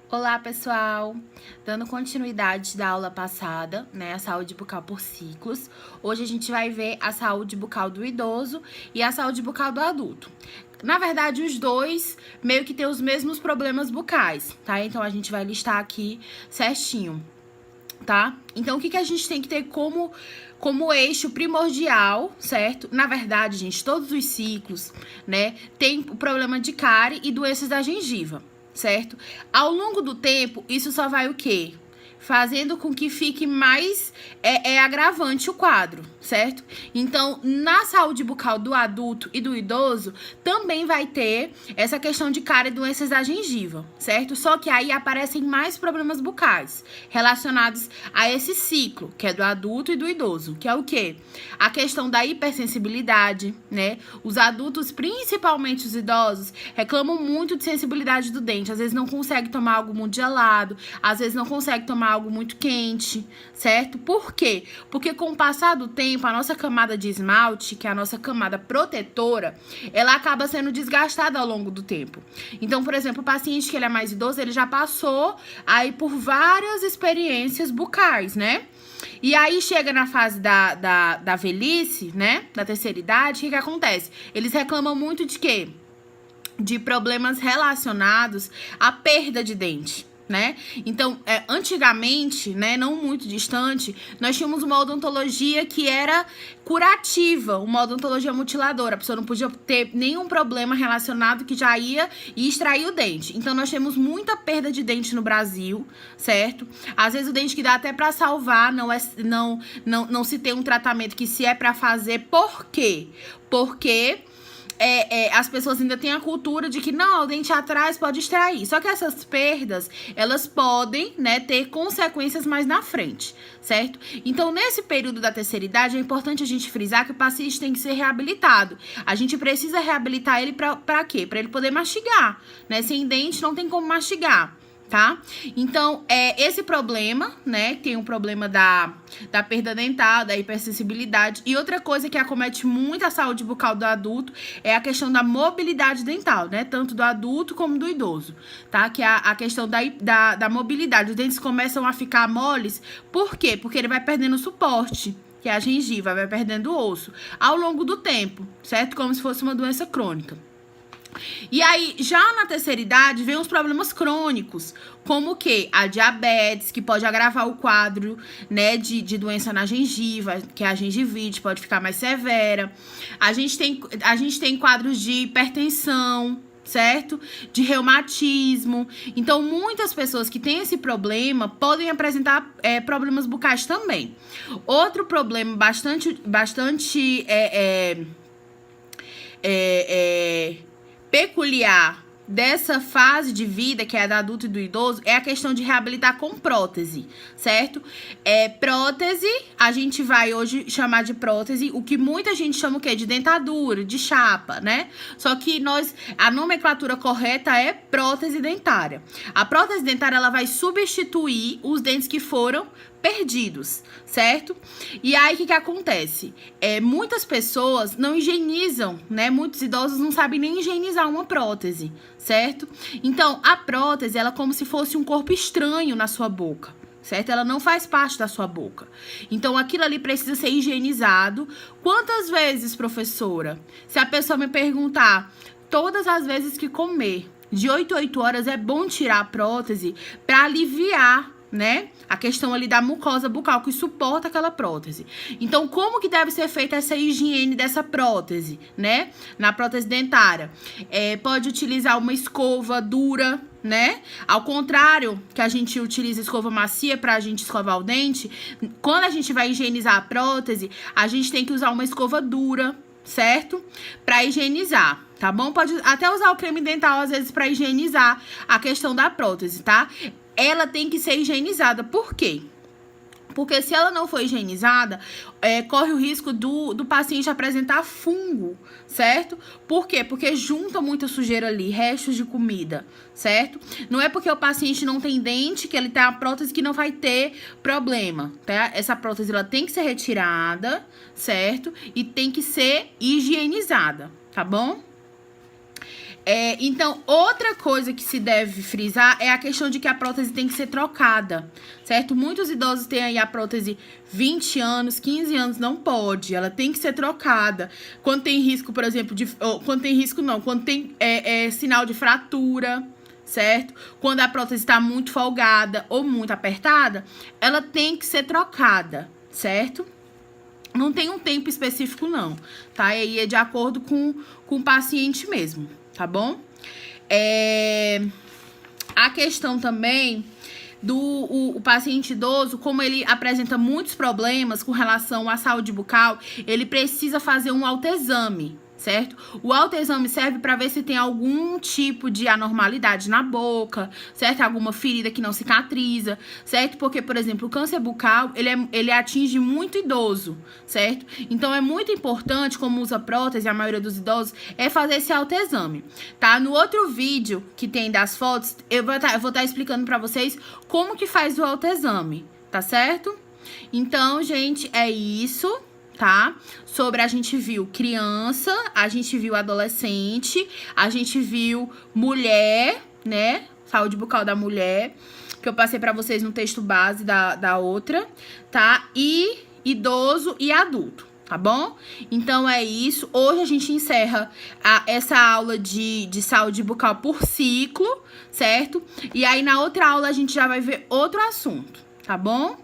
Olá, pessoal! Dando continuidade da aula passada, né, a saúde bucal por ciclos. Hoje a gente vai ver a saúde bucal do idoso e a saúde bucal do adulto. Na verdade, os dois meio que têm os mesmos problemas bucais, tá? Então, a gente vai listar aqui certinho, tá? Então, o que a gente tem que ter como eixo primordial, certo? Na verdade, gente, todos os ciclos, né, tem o problema de cárie e doenças da gengiva, certo? Ao longo do tempo, isso só vai o quê? Fazendo com que fique mais agravante o quadro, certo? Então, na saúde bucal do adulto e do idoso, também vai ter essa questão de cárie e doenças da gengiva, certo? Só que aí aparecem mais problemas bucais relacionados a esse ciclo, que é do adulto e do idoso, que é o quê? A questão da hipersensibilidade, né? Os adultos, principalmente os idosos, reclamam muito de sensibilidade do dente. Às vezes não consegue tomar algo muito gelado, às vezes não consegue tomar algo muito quente, certo? Por quê? Porque com o passar do tempo, a nossa camada de esmalte, que é a nossa camada protetora, ela acaba sendo desgastada ao longo do tempo. Então, por exemplo, o paciente que ele é mais idoso, ele já passou aí por várias experiências bucais, né? E aí chega na fase da velhice, né? Da terceira idade, o que acontece? Eles reclamam muito de quê? De problemas relacionados à perda de dente, né? Então, antigamente, né, não muito distante, nós tínhamos uma odontologia que era curativa, uma odontologia mutiladora. A pessoa não podia ter nenhum problema relacionado que já ia e extrair o dente. Então, nós temos muita perda de dente no Brasil, certo? Às vezes o dente que dá até para salvar, não se tem um tratamento que se é para fazer. Por quê? Porque as pessoas ainda têm a cultura de que não, o dente atrás pode extrair. Só que essas perdas, elas podem, né, ter consequências mais na frente, certo? Então, nesse período da terceira idade, é importante a gente frisar que o paciente tem que ser reabilitado. A gente precisa reabilitar ele pra quê? Pra ele poder mastigar, né? Sem dente não tem como mastigar, tá? Então, esse problema, né, tem um problema da perda dental, da hipersensibilidade. E outra coisa que acomete muito a saúde bucal do adulto é a questão da mobilidade dental, né, tanto do adulto como do idoso, tá? Que é a questão da mobilidade. Os dentes começam a ficar moles, por quê? Porque ele vai perdendo suporte, que é a gengiva, vai perdendo o osso, ao longo do tempo, certo? Como se fosse uma doença crônica. E aí, já na terceira idade, vem os problemas crônicos, como o quê? A diabetes, que pode agravar o quadro, né, de doença na gengiva, que é a gengivite, pode ficar mais severa. A gente tem quadros de hipertensão, certo? De reumatismo. Então, muitas pessoas que têm esse problema podem apresentar problemas bucais também. Outro problema bastante peculiar dessa fase de vida, que é a do adulto e do idoso, é a questão de reabilitar com prótese, certo? Prótese, a gente vai hoje chamar de prótese, o que muita gente chama o quê? De dentadura, de chapa, né? Só que a nomenclatura correta é prótese dentária. A prótese dentária, ela vai substituir os dentes que foram perdidos, certo? E aí, o que acontece? Muitas pessoas não higienizam, né? Muitos idosos não sabem nem higienizar uma prótese, certo? Então, a prótese, ela é como se fosse um corpo estranho na sua boca, certo? Ela não faz parte da sua boca. Então, aquilo ali precisa ser higienizado. Quantas vezes, professora? Se a pessoa me perguntar, todas as vezes que comer, de 8 a 8 horas, é bom tirar a prótese para aliviar, né, a questão ali da mucosa bucal que suporta aquela prótese. Então, como que deve ser feita essa higiene dessa prótese, né? Na prótese dentária. Pode utilizar uma escova dura, né? Ao contrário que a gente utiliza escova macia pra gente escovar o dente, quando a gente vai higienizar a prótese, a gente tem que usar uma escova dura, certo? Pra higienizar, tá bom? Pode até usar o creme dental, às vezes, pra higienizar a questão da prótese, tá? Ela tem que ser higienizada. Por quê? Porque se ela não for higienizada, corre o risco do paciente apresentar fungo, certo? Por quê? Porque junta muita sujeira ali, restos de comida, certo? Não é porque o paciente não tem dente que ele tem a prótese que não vai ter problema, tá? Essa prótese, ela tem que ser retirada, certo? E tem que ser higienizada, tá bom? Então, outra coisa que se deve frisar é a questão de que a prótese tem que ser trocada, certo? Muitos idosos têm aí a prótese 20 anos, 15 anos, não pode. Ela tem que ser trocada. Quando tem risco, por exemplo, quando tem risco não, quando tem sinal de fratura, certo? Quando a prótese está muito folgada ou muito apertada, ela tem que ser trocada, certo? Não tem um tempo específico não, tá? E aí é de acordo com o paciente mesmo. Tá bom? A questão também do paciente idoso, como ele apresenta muitos problemas com relação à saúde bucal, ele precisa fazer um autoexame, certo? O autoexame serve para ver se tem algum tipo de anormalidade na boca, certo? Alguma ferida que não cicatriza, certo? Porque, por exemplo, o câncer bucal, ele atinge muito idoso, certo? Então, é muito importante, como usa prótese, a maioria dos idosos, é fazer esse autoexame, tá? No outro vídeo que tem das fotos, eu vou estar explicando para vocês como que faz o autoexame, tá certo? Então, gente, é isso, tá? Sobre a gente viu criança, a gente viu adolescente, a gente viu mulher, né? Saúde bucal da mulher, que eu passei pra vocês no texto base da outra, tá? E idoso e adulto, tá bom? Então é isso. Hoje a gente encerra essa aula de saúde bucal por ciclo, certo? E aí na outra aula a gente já vai ver outro assunto, tá bom?